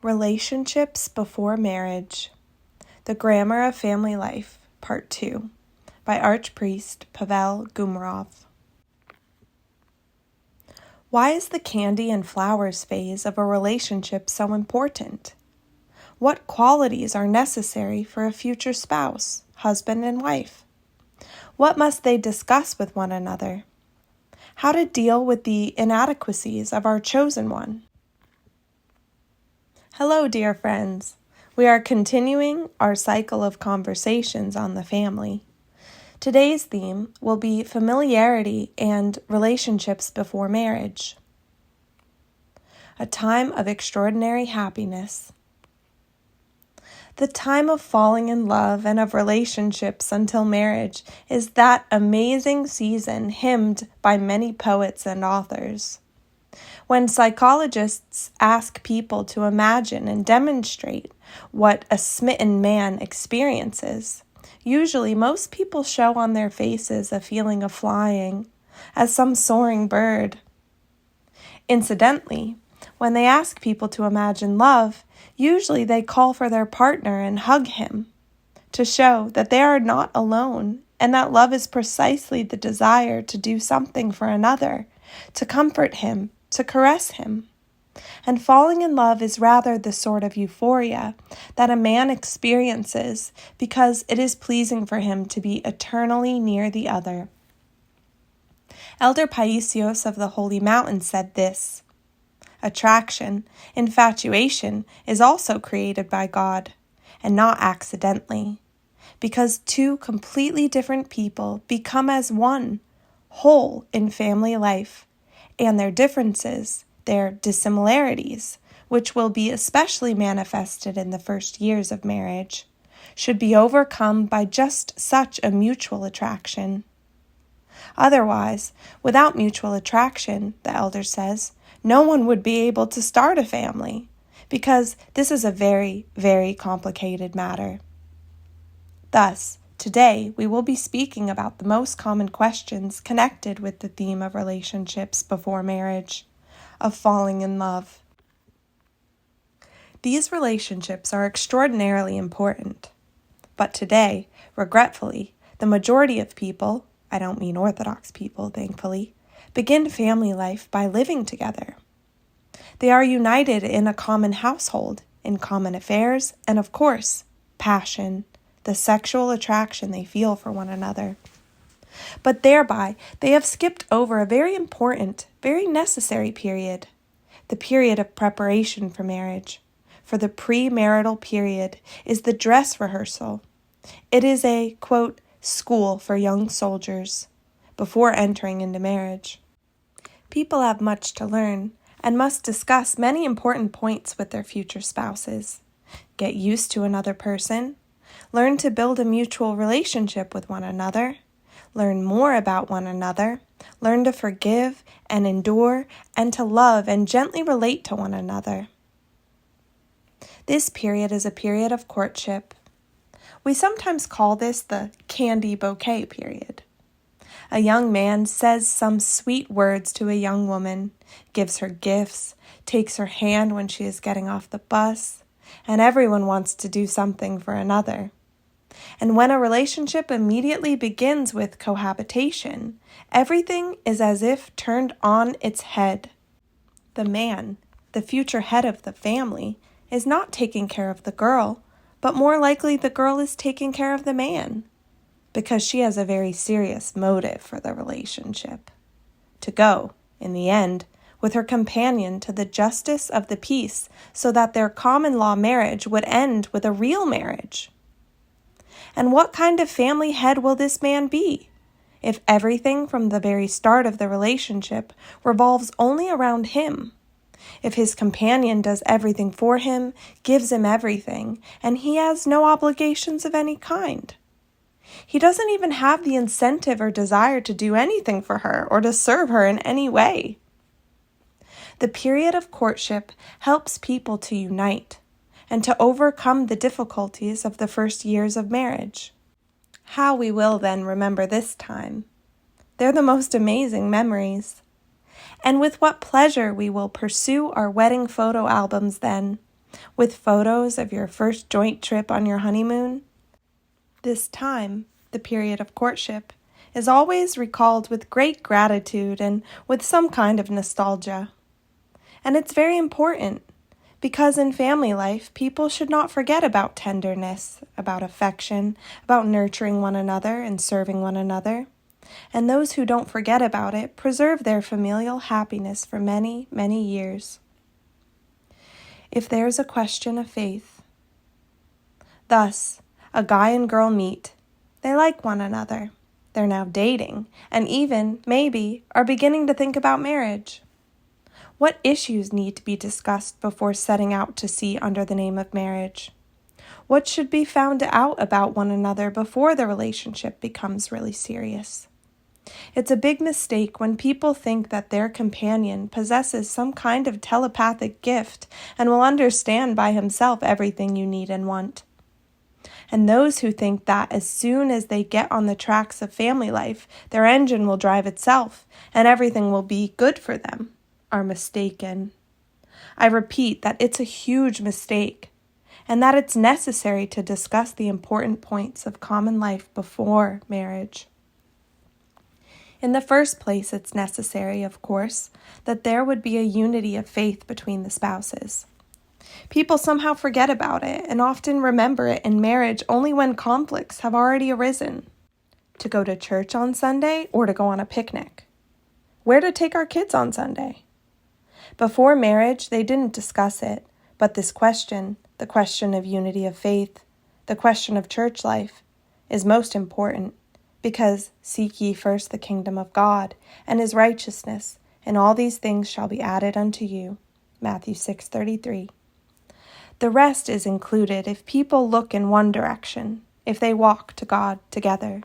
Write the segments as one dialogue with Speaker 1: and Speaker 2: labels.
Speaker 1: Relationships Before Marriage, The Grammar of Family Life, Part 2, by Archpriest Pavel Gumerov. Why is the candy and flowers phase of a relationship so important? What qualities are necessary for a future spouse, husband and wife? What must they discuss with one another? How to deal with the inadequacies of our chosen one? Hello, dear friends. We are continuing our cycle of conversations on the family. Today's theme will be familiarity and relationships before marriage. A time of extraordinary happiness. The time of falling in love and of relationships until marriage is that amazing season hymned by many poets and authors. When psychologists ask people to imagine and demonstrate what a smitten man experiences, usually most people show on their faces a feeling of flying, as some soaring bird. Incidentally, when they ask people to imagine love, usually they call for their partner and hug him, to show that they are not alone and that love is precisely the desire to do something for another, to comfort him, to caress him. And falling in love is rather the sort of euphoria that a man experiences because it is pleasing for him to be eternally near the other. Elder Paisios of the Holy Mountain said this: attraction, infatuation, is also created by God, and not accidentally, because two completely different people become as one, whole in family life, and their differences, their dissimilarities, which will be especially manifested in the first years of marriage, should be overcome by just such a mutual attraction. Otherwise, without mutual attraction, the elder says, no one would be able to start a family, because this is a very, very complicated matter. Thus, today we will be speaking about the most common questions connected with the theme of relationships before marriage, of falling in love. These relationships are extraordinarily important, but today, regretfully, the majority of people, I don't mean Orthodox people, thankfully, begin family life by living together. They are united in a common household, in common affairs, and of course, passion, the sexual attraction they feel for one another. But thereby, they have skipped over a very important, very necessary period, the period of preparation for marriage. For the premarital period is the dress rehearsal. It is a, quote, school for young soldiers before entering into marriage. People have much to learn and must discuss many important points with their future spouses. Get used to another person, learn to build a mutual relationship with one another, learn more about one another, learn to forgive and endure and to love and gently relate to one another. This period is a period of courtship. We sometimes call this the candy bouquet period. A young man says some sweet words to a young woman, gives her gifts, takes her hand when she is getting off the bus, and everyone wants to do something for another. And when a relationship immediately begins with cohabitation, everything is as if turned on its head. The man, the future head of the family, is not taking care of the girl, but more likely the girl is taking care of the man, because she has a very serious motive for the relationship: to go, in the end, with her companion to the justice of the peace so that their common law marriage would end with a real marriage. And what kind of family head will this man be, if everything from the very start of the relationship revolves only around him? If his companion does everything for him, gives him everything, and he has no obligations of any kind? He doesn't even have the incentive or desire to do anything for her or to serve her in any way. The period of courtship helps people to unite and to overcome the difficulties of the first years of marriage. How we will then remember this time. They're the most amazing memories. And with what pleasure we will pursue our wedding photo albums then, with photos of your first joint trip on your honeymoon. This time, the period of courtship, is always recalled with great gratitude and with some kind of nostalgia. And it's very important, because in family life, people should not forget about tenderness, about affection, about nurturing one another and serving one another. And those who don't forget about it preserve their familial happiness for many, many years. If there's a question of faith, thus, a guy and girl meet, they like one another, they're now dating, and even, maybe, are beginning to think about marriage. What issues need to be discussed before setting out to sea under the name of marriage? What should be found out about one another before the relationship becomes really serious? It's a big mistake when people think that their companion possesses some kind of telepathic gift and will understand by himself everything you need and want. And those who think that as soon as they get on the tracks of family life, their engine will drive itself and everything will be good for them are mistaken. I repeat that it's a huge mistake and that it's necessary to discuss the important points of common life before marriage. In the first place, it's necessary, of course, that there would be a unity of faith between the spouses. People somehow forget about it and often remember it in marriage only when conflicts have already arisen. To go to church on Sunday or to go on a picnic? Where to take our kids on Sunday? Before marriage, they didn't discuss it, but this question, the question of unity of faith, the question of church life, is most important, because seek ye first the kingdom of God and his righteousness, and all these things shall be added unto you. Matthew 6:33. The rest is included if people look in one direction, if they walk to God together.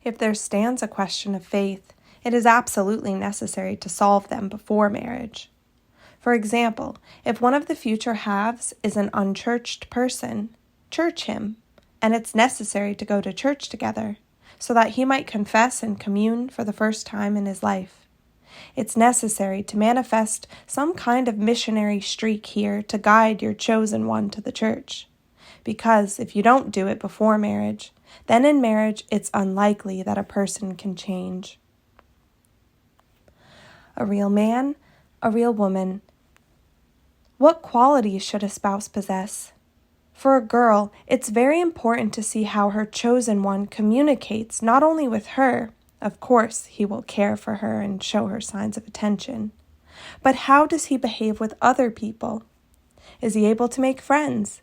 Speaker 1: If there stands a question of faith, it is absolutely necessary to solve them before marriage. For example, if one of the future halves is an unchurched person, church him, and it's necessary to go to church together, so that he might confess and commune for the first time in his life. It's necessary to manifest some kind of missionary streak here to guide your chosen one to the church. Because if you don't do it before marriage, then in marriage it's unlikely that a person can change. A real man, a real woman. What qualities should a spouse possess? For a girl, it's very important to see how her chosen one communicates not only with her, of course he will care for her and show her signs of attention, but how does he behave with other people? Is he able to make friends?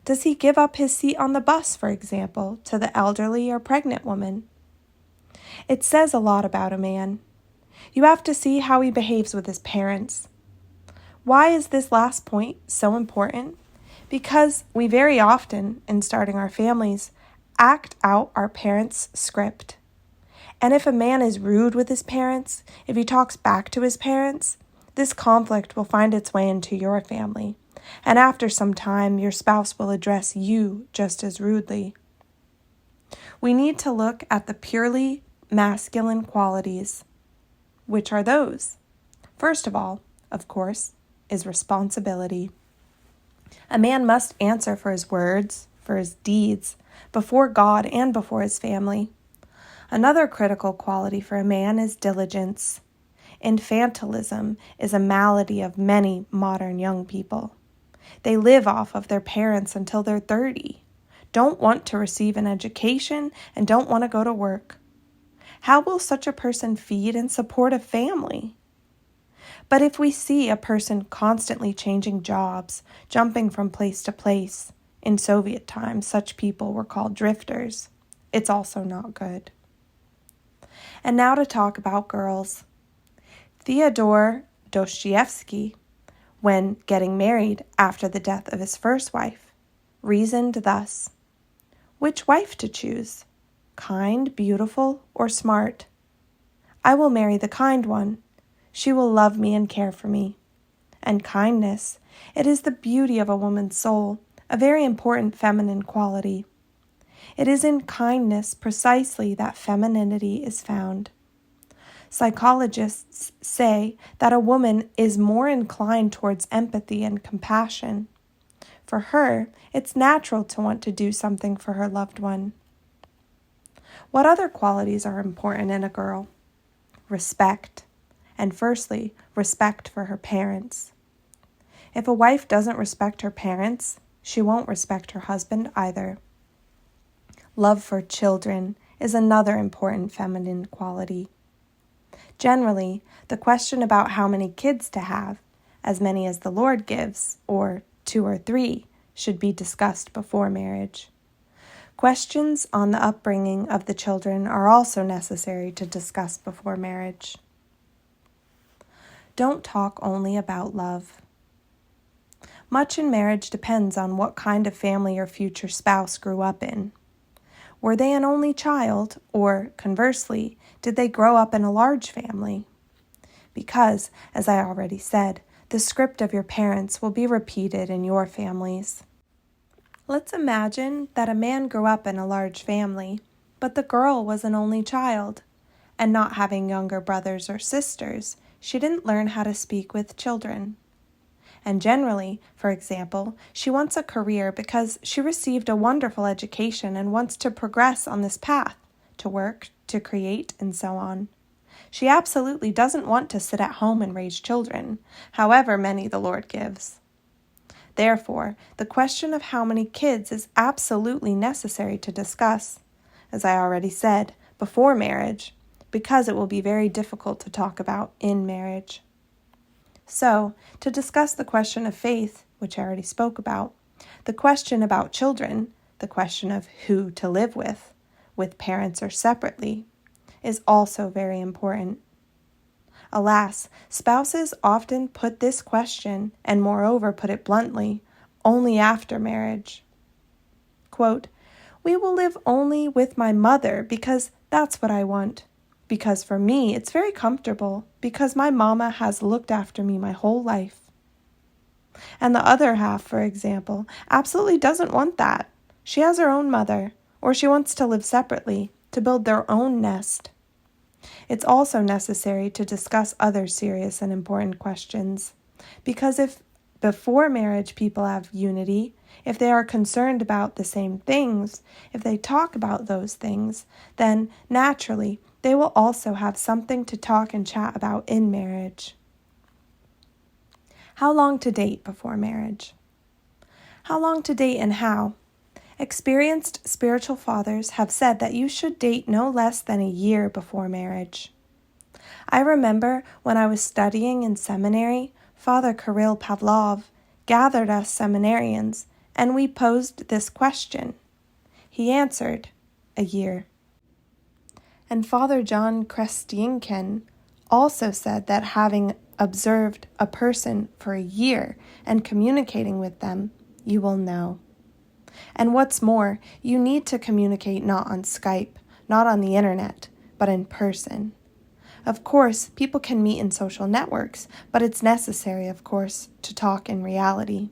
Speaker 1: Does he give up his seat on the bus, for example, to the elderly or pregnant woman? It says a lot about a man. You have to see how he behaves with his parents. Why is this last point so important? Because we very often, in starting our families, act out our parents' script. And if a man is rude with his parents, if he talks back to his parents, this conflict will find its way into your family. And after some time, your spouse will address you just as rudely. We need to look at the purely masculine qualities. Which are those? First of all, of course, is responsibility. A man must answer for his words, for his deeds, before God and before his family. Another critical quality for a man is diligence. Infantilism is a malady of many modern young people. They live off of their parents until they're 30, don't want to receive an education, and don't want to go to work. How will such a person feed and support a family? But if we see a person constantly changing jobs, jumping from place to place, in Soviet times such people were called drifters, it's also not good. And now to talk about girls. Fyodor Dostoevsky, when getting married after the death of his first wife, reasoned thus: which wife to choose? Kind, beautiful, or smart? I will marry the kind one. She will love me and care for me. And kindness, it is the beauty of a woman's soul, a very important feminine quality. It is in kindness precisely that femininity is found. Psychologists say that a woman is more inclined towards empathy and compassion. For her, it's natural to want to do something for her loved one. What other qualities are important in a girl? Respect. And firstly, respect for her parents. If a wife doesn't respect her parents, she won't respect her husband either. Love for children is another important feminine quality. Generally, the question about how many kids to have, as many as the Lord gives, or 2 or 3, should be discussed before marriage. Questions on the upbringing of the children are also necessary to discuss before marriage. Don't talk only about love. Much in marriage depends on what kind of family your future spouse grew up in. Were they an only child, or, conversely, did they grow up in a large family? Because, as I already said, the script of your parents will be repeated in your families. Let's imagine that a man grew up in a large family, but the girl was an only child, and not having younger brothers or sisters, she didn't learn how to speak with children. And generally, for example, she wants a career because she received a wonderful education and wants to progress on this path, to work, to create, and so on. She absolutely doesn't want to sit at home and raise children, however many the Lord gives. Therefore, the question of how many kids is absolutely necessary to discuss, as I already said, before marriage, because it will be very difficult to talk about in marriage. So, to discuss the question of faith, which I already spoke about, the question about children, the question of who to live with parents or separately, is also very important. Alas, spouses often put this question, and moreover put it bluntly, only after marriage. Quote, "We will live only with my mother because that's what I want. Because for me, it's very comfortable because my mama has looked after me my whole life." And the other half, for example, absolutely doesn't want that. She has her own mother, or she wants to live separately, to build their own nest. It's also necessary to discuss other serious and important questions, because if before marriage people have unity, if they are concerned about the same things, if they talk about those things, then naturally they will also have something to talk and chat about in marriage. How long to date before marriage? How long to date and how? Experienced spiritual fathers have said that you should date no less than a year before marriage. I remember when I was studying in seminary, Father Kirill Pavlov gathered us seminarians, and we posed this question. He answered, a year. And Father John Krestiankin also said that having observed a person for a year and communicating with them, you will know. And what's more, you need to communicate not on Skype, not on the internet, but in person. Of course, people can meet in social networks, but it's necessary, of course, to talk in reality,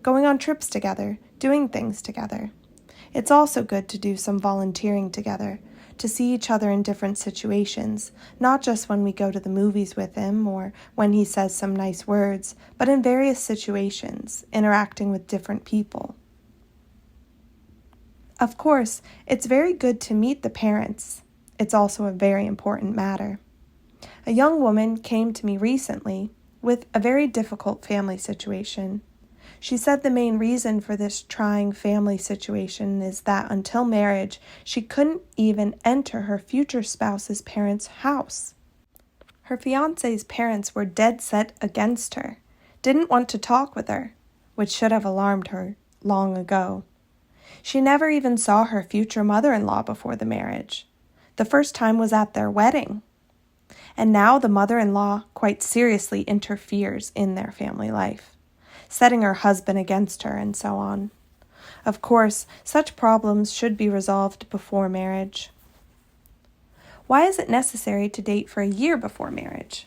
Speaker 1: going on trips together, doing things together. It's also good to do some volunteering together, to see each other in different situations, not just when we go to the movies with him or when he says some nice words, but in various situations, interacting with different people. Of course, it's very good to meet the parents. It's also a very important matter. A young woman came to me recently with a very difficult family situation. She said the main reason for this trying family situation is that until marriage, she couldn't even enter her future spouse's parents' house. Her fiancé's parents were dead set against her, didn't want to talk with her, which should have alarmed her long ago. She never even saw her future mother-in-law before the marriage. The first time was at their wedding. And now the mother-in-law quite seriously interferes in their family life, setting her husband against her and so on. Of course, such problems should be resolved before marriage. Why is it necessary to date for a year before marriage?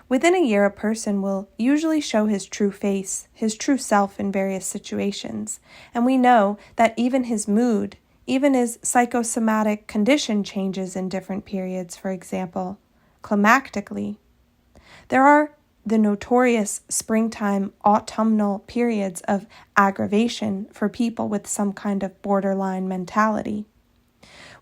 Speaker 1: Within a year, a person will usually show his true face, his true self in various situations, and we know that even his mood, even his psychosomatic condition changes in different periods, for example. climactically. There are the notorious springtime autumnal periods of aggravation for people with some kind of borderline mentality.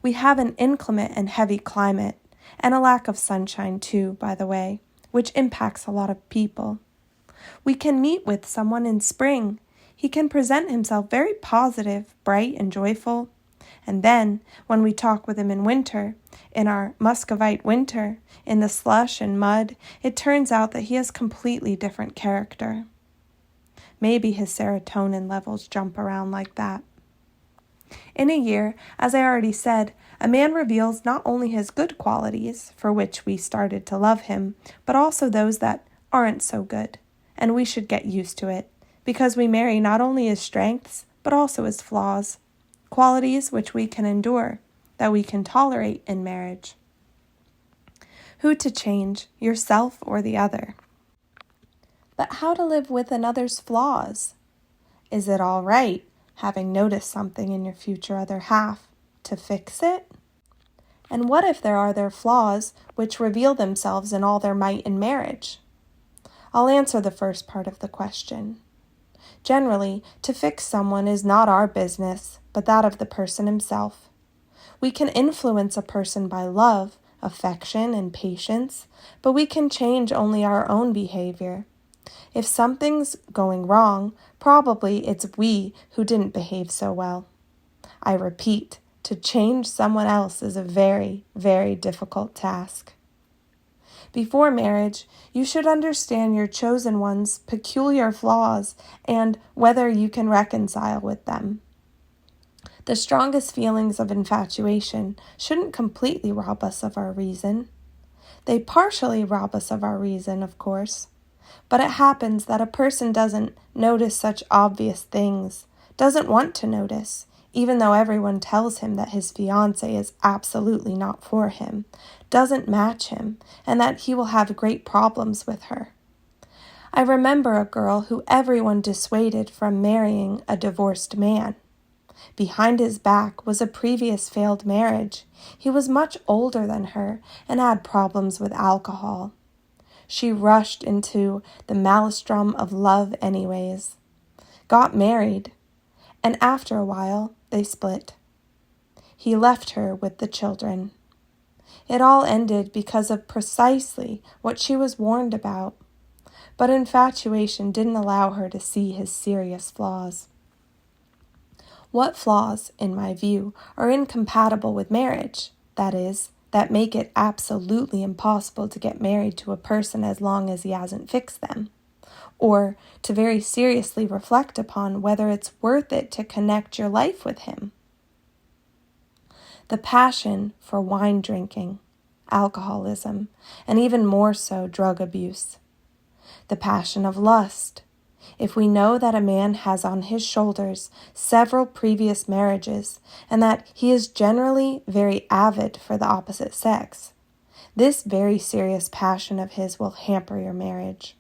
Speaker 1: We have an inclement and heavy climate, and a lack of sunshine too, by the way, which impacts a lot of people. We can meet with someone in spring. He can present himself very positive, bright, and joyful. And then, when we talk with him in winter, in our Muscovite winter, in the slush and mud, it turns out that he has completely different character. Maybe his serotonin levels jump around like that. In a year, as I already said, a man reveals not only his good qualities, for which we started to love him, but also those that aren't so good, and we should get used to it, because we marry not only his strengths, but also his flaws, qualities which we can endure, that we can tolerate in marriage. Who to change, yourself or the other? But how to live with another's flaws? Is it all right, having noticed something in your future other half, to fix it? And what if there are their flaws which reveal themselves in all their might in marriage? I'll answer the first part of the question. Generally, to fix someone is not our business, but that of the person himself. We can influence a person by love, affection, and patience, but we can change only our own behavior. If something's going wrong, probably it's we who didn't behave so well. I repeat, to change someone else is a very, very difficult task. Before marriage, you should understand your chosen one's peculiar flaws and whether you can reconcile with them. The strongest feelings of infatuation shouldn't completely rob us of our reason. They partially rob us of our reason, of course, but it happens that a person doesn't notice such obvious things, doesn't want to notice, even though everyone tells him that his fiancée is absolutely not for him, doesn't match him, and that he will have great problems with her. I remember a girl who everyone dissuaded from marrying a divorced man. Behind his back was a previous failed marriage. He was much older than her and had problems with alcohol. She rushed into the maelstrom of love anyways, got married, and after a while they split. He left her with the children. It all ended because of precisely what she was warned about, but infatuation didn't allow her to see his serious flaws. What flaws, in my view, are incompatible with marriage? That is, that make it absolutely impossible to get married to a person as long as he hasn't fixed them, or to very seriously reflect upon whether it's worth it to connect your life with him. The passion for wine drinking, alcoholism, and even more so drug abuse. The passion of lust. If we know that a man has on his shoulders several previous marriages and that he is generally very avid for the opposite sex, this very serious passion of his will hamper your marriage.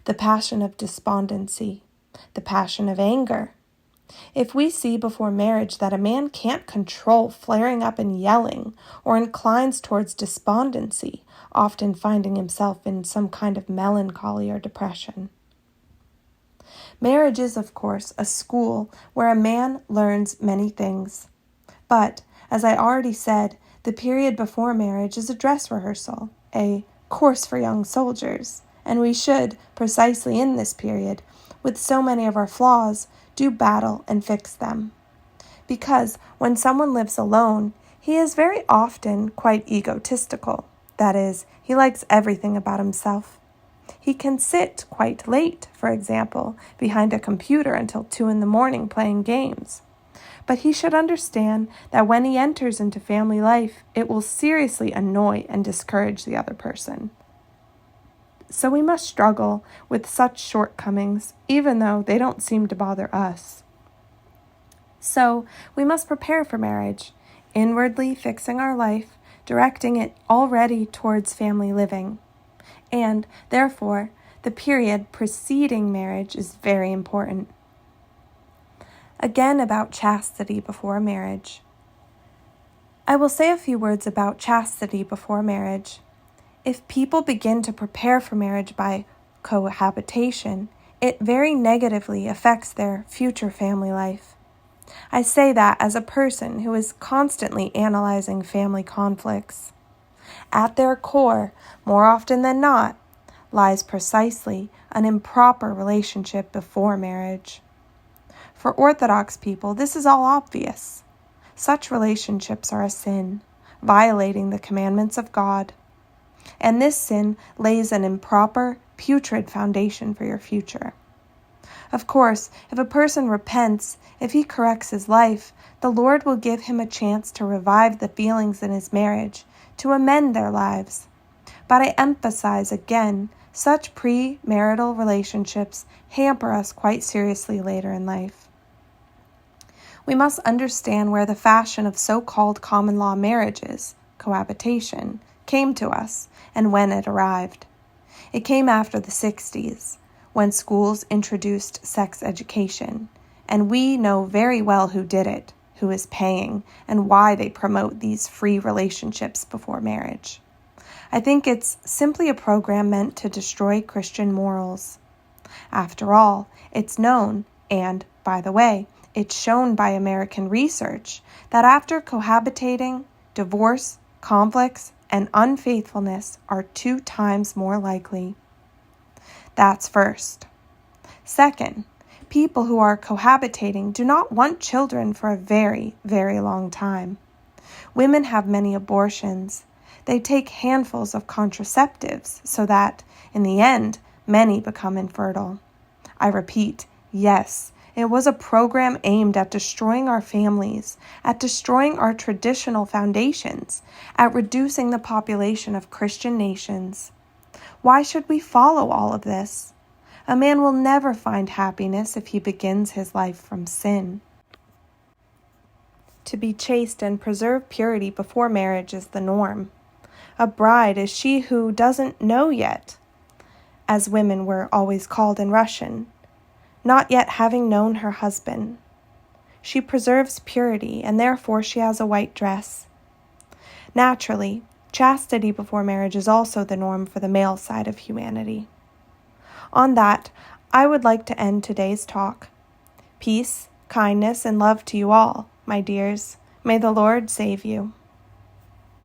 Speaker 1: The passion of despondency, the passion of anger. If we see before marriage that a man can't control flaring up and yelling or inclines towards despondency, often finding himself in some kind of melancholy or depression. Marriage is, of course, a school where a man learns many things. But, as I already said, the period before marriage is a dress rehearsal, a course for young soldiers, and we should, precisely in this period, with so many of our flaws, do battle and fix them. Because when someone lives alone, he is very often quite egotistical. That is, he likes everything about himself. He can sit quite late, for example, behind a computer until 2 a.m. playing games. But he should understand that when he enters into family life, it will seriously annoy and discourage the other person. So we must struggle with such shortcomings, even though they don't seem to bother us. So we must prepare for marriage, inwardly fixing our life, directing it already towards family living. And, therefore, the period preceding marriage is very important. Again, about chastity before marriage. I will say a few words about chastity before marriage. If people begin to prepare for marriage by cohabitation, it very negatively affects their future family life. I say that as a person who is constantly analyzing family conflicts. At their core, more often than not, lies precisely an improper relationship before marriage. For Orthodox people, this is all obvious. Such relationships are a sin, violating the commandments of God. And this sin lays an improper, putrid foundation for your future. Of course, if a person repents, if he corrects his life, the Lord will give him a chance to revive the feelings in his marriage, to amend their lives. But I emphasize again, such premarital relationships hamper us quite seriously later in life. We must understand where the fashion of so-called common law marriages, cohabitation, came to us and when it arrived. It came after the 60s, when schools introduced sex education, and we know very well who did it, who is paying, and why they promote these free relationships before marriage. I think it's simply a program meant to destroy Christian morals. After all, it's known, and, by the way, it's shown by American research, that after cohabitating, divorce, conflicts, and unfaithfulness are 2 times more likely. That's first. Second, people who are cohabitating do not want children for a very, very long time. Women have many abortions. They take handfuls of contraceptives so that, in the end, many become infertile. I repeat, yes, it was a program aimed at destroying our families, at destroying our traditional foundations, at reducing the population of Christian nations. Why should we follow all of this? A man will never find happiness if he begins his life from sin. To be chaste and preserve purity before marriage is the norm. A bride is she who doesn't know yet, as women were always called in Russian, not yet having known her husband. She preserves purity, and therefore she has a white dress. Naturally, chastity before marriage is also the norm for the male side of humanity. On that, I would like to end today's talk. Peace, kindness, and love to you all, my dears. May the Lord save you.